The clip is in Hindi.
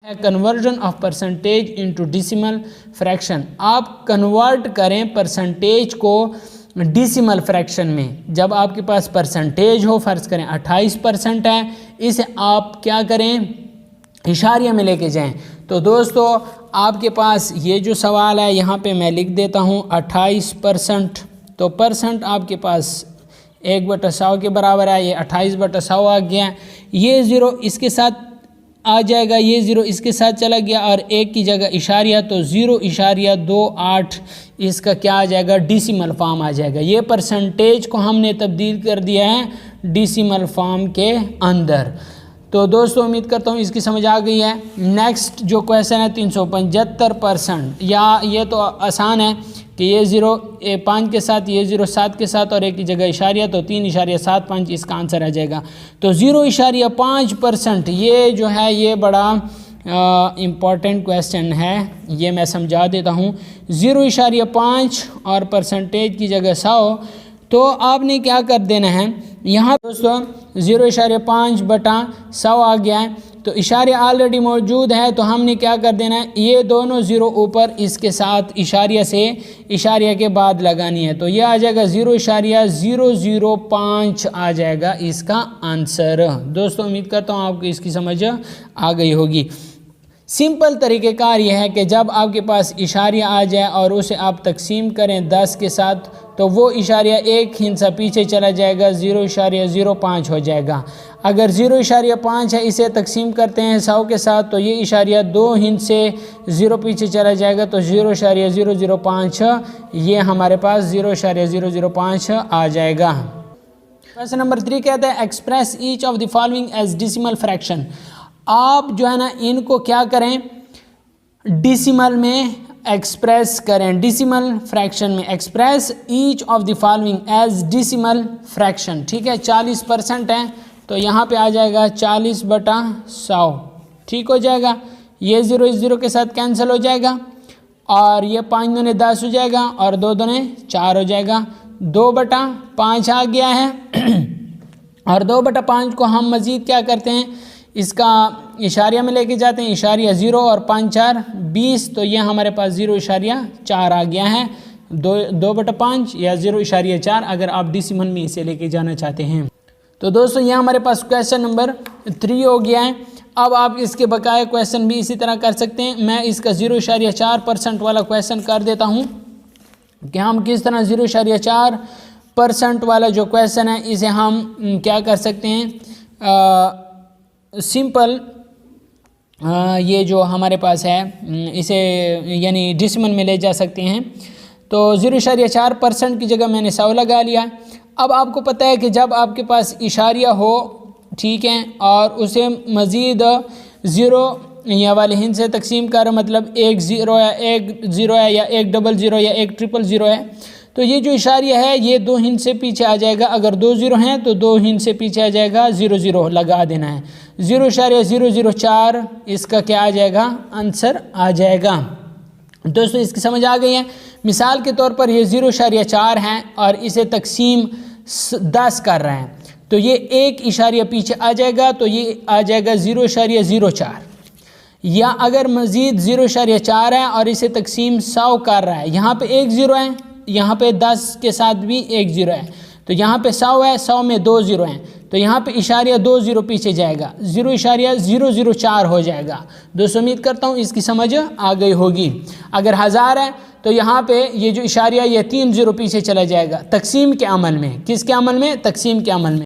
Conversion of percentage into decimal fraction. आप कन्वर्ट करें परसेंटेज को डेसिमल फ्रैक्शन में। जब आपके पास परसेंटेज हो, फ़र्ज़ करें 28% है, इसे आप क्या करें, इशारिया में लेके जाएं। तो दोस्तों आपके पास ये जो सवाल है यहाँ पे मैं लिख देता हूँ 28%। तो परसेंट आपके पास 1/100 के बराबर है, ये 28/100 आ गया। ये ज़ीरो इसके साथ आ जाएगा, ये ज़ीरो इसके साथ चला गया और एक की जगह इशारिया, तो 0.28 इसका क्या आ जाएगा, डेसिमल फॉर्म आ जाएगा। ये परसेंटेज को हमने तब्दील कर दिया है डेसिमल फॉर्म के अंदर। तो दोस्तों उम्मीद करता हूँ इसकी समझ आ गई है। नेक्स्ट जो क्वेश्चन है 375%, या ये तो आसान है कि ये 0.5 के साथ, ये 0.7 के साथ और एक की जगह इशारिया, तो 3.75 इसका आंसर आ जाएगा। तो 0.5% ये जो है ये बड़ा इम्पॉर्टेंट क्वेश्चन है, ये मैं समझा देता हूँ। 0.5 और परसेंटेज की जगह 100, तो आपने क्या कर देना है यहाँ दोस्तों 0.5/100 आ गया है, तो इशारिया ऑलरेडी मौजूद है, तो हमने क्या कर देना है, ये दोनों ज़ीरो ऊपर इसके साथ इशारिया से इशारिया के बाद लगानी है। तो ये आ जाएगा 0.005 आ जाएगा इसका आंसर। दोस्तों उम्मीद करता हूँ आपको इसकी समझ आ गई होगी। सिंपल तरीक़ेकार यह है कि जब आपके पास इशारिया आ जाए और उसे आप तकसीम करें 10 के साथ, तो वो इशारिया एक हिस्सा पीछे चला जाएगा, 0.05 हो जाएगा। अगर 0.5 है, इसे तकसीम करते हैं 100 के साथ, तो ये इशारिया 2 हिस्से 0 पीछे चला जाएगा, तो 0.005 ये हमारे पास 0.005 आ जाएगा। क्वेश्चन नंबर 3 कहता है express each of the following as decimal fraction. आप जो है ना इनको क्या करें, डेसिमल में एक्सप्रेस करें, डेसिमल फ्रैक्शन में express each of the following as decimal fraction. ठीक है, 40% है, तो यहाँ पे आ जाएगा 40/100, ठीक हो जाएगा। ये 0 इस 0 के साथ कैंसिल हो जाएगा और ये 5 दूने 10 हो जाएगा और 2 दूने 4 हो जाएगा, 2/5 आ गया है। और 2/5 को हम मज़ीद क्या करते हैं, इसका इशारिया में लेके जाते हैं, इशारिया 0 और 5 4 20, तो ये हमारे पास 0.4 आ गया है। 2/5 या 0.4 अगर आप डेसिमल में इसे लेके जाना चाहते हैं। तो दोस्तों ये हमारे पास क्वेश्चन नंबर 3 हो गया है। अब आप इसके बकाया क्वेश्चन भी इसी तरह कर सकते हैं। मैं इसका 0.4% वाला क्वेश्चन कर देता हूँ कि हम किस तरह 0.4% वाला जो क्वेश्चन है इसे हम क्या कर सकते हैं, सिंपल ये जो हमारे पास है इसे यानी डेसिमल में ले जा सकते हैं। तो 0.4% की जगह मैंने 100 लगा लिया। अब आपको पता है कि जब आपके पास इशारिया हो, ठीक है, और उसे मज़ीद 0 या वाले हिंद से तकसीम कर, मतलब 1 0 है, 1 0 है या 1 00 या 1 000 है, तो ये जो इशारिया है ये 2 हिंद से पीछे आ जाएगा। अगर 2 0 हैं तो 2 हिंद से पीछे आ जाएगा, 0 0 लगा देना है। 0.004 इसका क्या आ जाएगा, आंसर आ जाएगा। दोस्तों इसकी समझ आ गई है। मिसाल के तौर पर ये 0.4 है और इसे तकसीम 10 कर रहे हैं, तो ये एक इशारिया पीछे आ जाएगा, तो ये आ जाएगा 0.04। या अगर मज़ीद 0.4 है और इसे तकसीम 100 कर रहा है, यहाँ पे 1 0 है, यहाँ पे 10 के साथ भी 1 0 है, तो यहाँ पे 100 है, 100 में 2 0 हैं, तो यहाँ पे इशारिया 2 0 पीछे जाएगा, 0.004 हो जाएगा। दोस्तों उम्मीद करता हूँ इसकी समझ आ गई होगी। अगर 1000 है तो यहाँ पे ये जो इशारिया ये 3 0 पीछे चला जाएगा तकसीम के अमल में। किसके अमल में, तकसीम के अमल में।